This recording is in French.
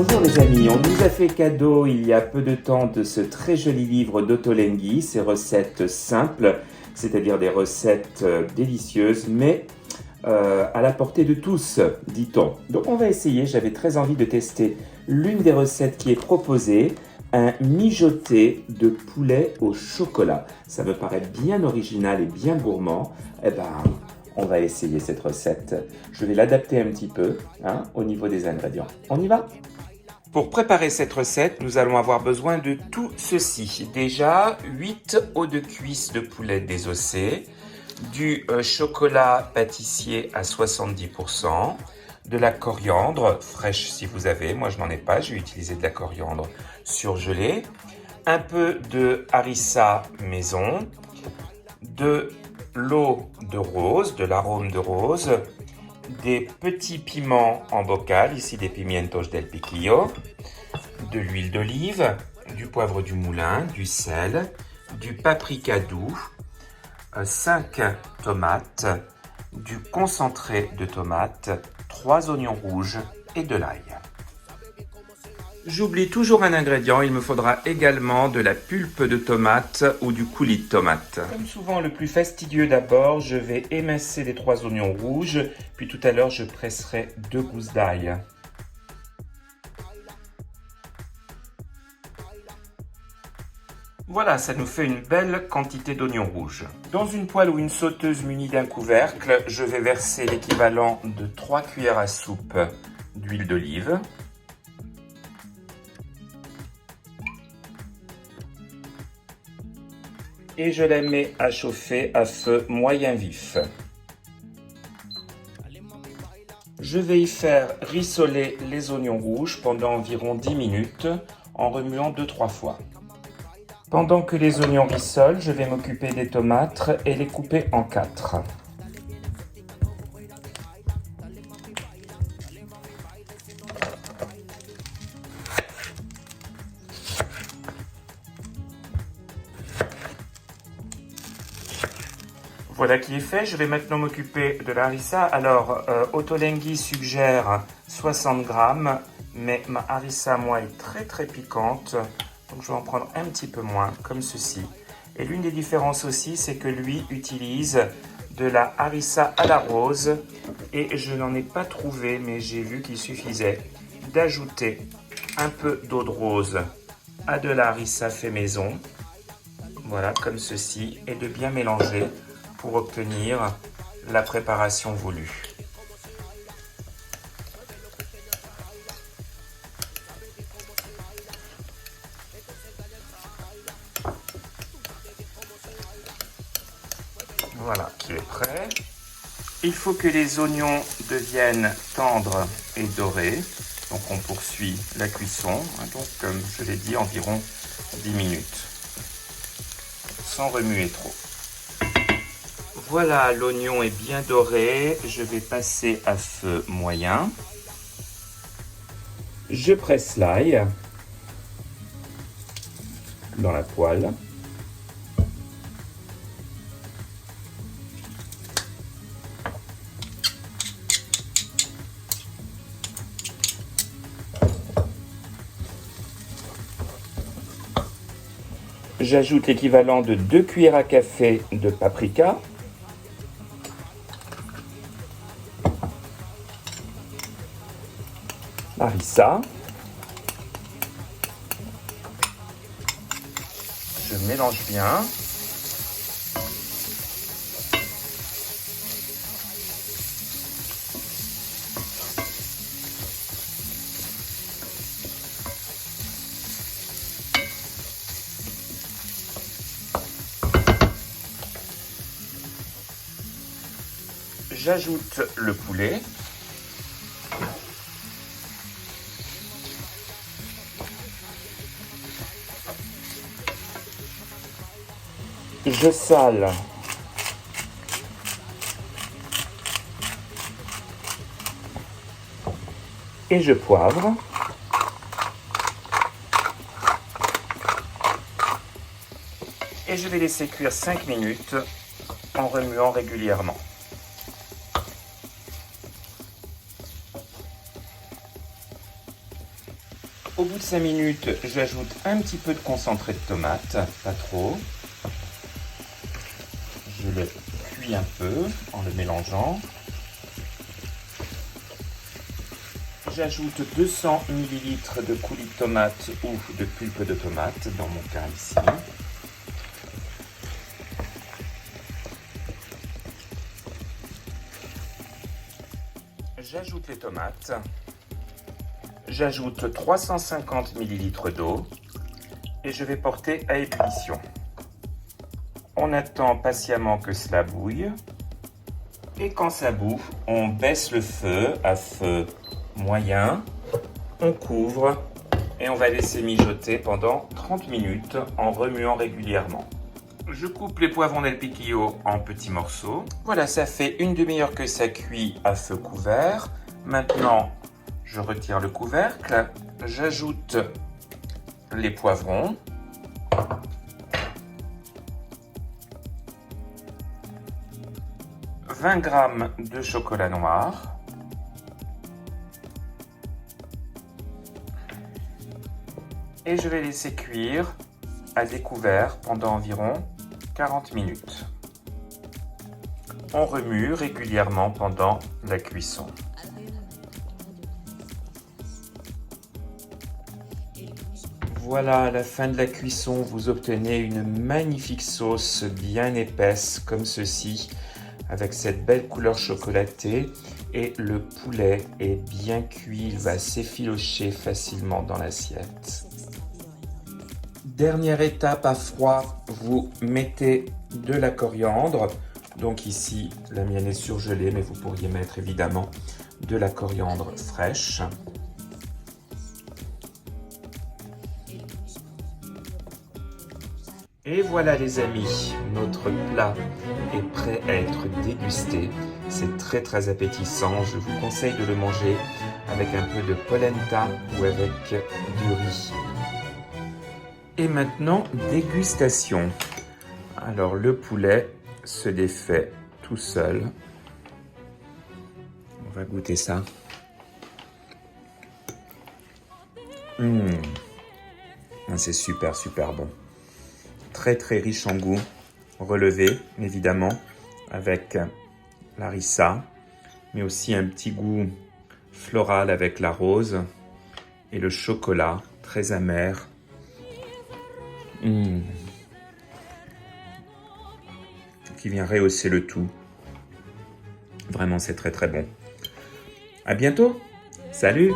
Bonjour les amis, on nous a fait cadeau il y a peu de temps de ce très joli livre d'Ottolenghi, ces recettes simples, c'est-à-dire des recettes délicieuses, mais à la portée de tous, dit-on. Donc on va essayer, j'avais très envie de tester l'une des recettes qui est proposée, un mijoté de poulet au chocolat. Ça me paraît bien original et bien gourmand. Eh ben, on va essayer cette recette. Je vais l'adapter un petit peu au niveau des ingrédients. On y va ? Pour préparer cette recette, nous allons avoir besoin de tout ceci. Déjà, 8 os de cuisse de poulet désossés, du chocolat pâtissier à 70%, de la coriandre fraîche si vous avez, moi je n'en ai pas, j'ai utilisé de la coriandre surgelée, un peu de harissa maison, de l'eau de rose, de l'arôme de rose, des petits piments en bocal, ici des pimientos del piquillo, de l'huile d'olive, du poivre du moulin, du sel, du paprika doux, 5 tomates, du concentré de tomate, 3 oignons rouges et de l'ail. J'oublie toujours un ingrédient, il me faudra également de la pulpe de tomate ou du coulis de tomate. Comme souvent le plus fastidieux d'abord, je vais émincer les 3 oignons rouges, puis tout à l'heure je presserai 2 gousses d'ail. Voilà, ça nous fait une belle quantité d'oignons rouges. Dans une poêle ou une sauteuse munie d'un couvercle, je vais verser l'équivalent de 3 cuillères à soupe d'huile d'olive. Et je la mets à chauffer à feu moyen vif. Je vais y faire rissoler les oignons rouges pendant environ 10 minutes en remuant 2-3 fois. Pendant que les oignons rissolent, je vais m'occuper des tomates et les couper en 4. Voilà qui est fait, je vais maintenant m'occuper de la harissa. Alors, Ottolenghi suggère 60 grammes, mais ma harissa, moi, est très piquante. Donc, je vais en prendre un petit peu moins, comme ceci. Et l'une des différences aussi, c'est que lui utilise de la harissa à la rose. Et je n'en ai pas trouvé, mais j'ai vu qu'il suffisait d'ajouter un peu d'eau de rose à de la harissa fait maison. Voilà, comme ceci. Et de bien mélanger pour obtenir la préparation voulue. Voilà, qui est prêt. Il faut que les oignons deviennent tendres et dorés. Donc on poursuit la cuisson. Donc comme je l'ai dit, environ 10 minutes. Sans remuer trop. Voilà, l'oignon est bien doré. Je vais passer à feu moyen. Je presse l'ail dans la poêle. J'ajoute l'équivalent de 2 cuillères à café de paprika. Harissa. Je mélange bien. J'ajoute le poulet. Je sale. Et je poivre. Et je vais laisser cuire 5 minutes en remuant régulièrement. Au bout de 5 minutes, j'ajoute un petit peu de concentré de tomate, pas trop. Je le cuis un peu en le mélangeant. J'ajoute 200 ml de coulis de tomate ou de pulpe de tomate, dans mon cas ici. J'ajoute les tomates. J'ajoute 350 ml d'eau et je vais porter à ébullition. On attend patiemment que cela bouille. Et quand ça bout, on baisse le feu à feu moyen. On couvre et on va laisser mijoter pendant 30 minutes en remuant régulièrement. Je coupe les poivrons del piquillo en petits morceaux. Voilà, ça fait une demi-heure que ça cuit à feu couvert. Maintenant, je retire le couvercle, j'ajoute les poivrons. « 20 g de chocolat noir. Et je vais laisser cuire à découvert pendant environ 40 minutes. On remue régulièrement pendant la cuisson. Voilà, à la fin de la cuisson, vous obtenez une magnifique sauce bien épaisse comme ceci, avec cette belle couleur chocolatée, et le poulet est bien cuit, il va s'effilocher facilement dans l'assiette. Dernière étape à froid, vous mettez de la coriandre. Donc ici, la mienne est surgelée, mais vous pourriez mettre évidemment de la coriandre fraîche. Et voilà les amis, notre plat est prêt à être dégusté. C'est très très appétissant, je vous conseille de le manger avec un peu de polenta ou avec du riz. Et maintenant, dégustation. Alors le poulet se défait tout seul. On va goûter ça. C'est super super bon. Très très riche en goût, relevé évidemment avec la harissa, mais aussi un petit goût floral avec la rose et le chocolat très amer. Qui vient rehausser le tout. Vraiment c'est très très bon. À bientôt. Salut.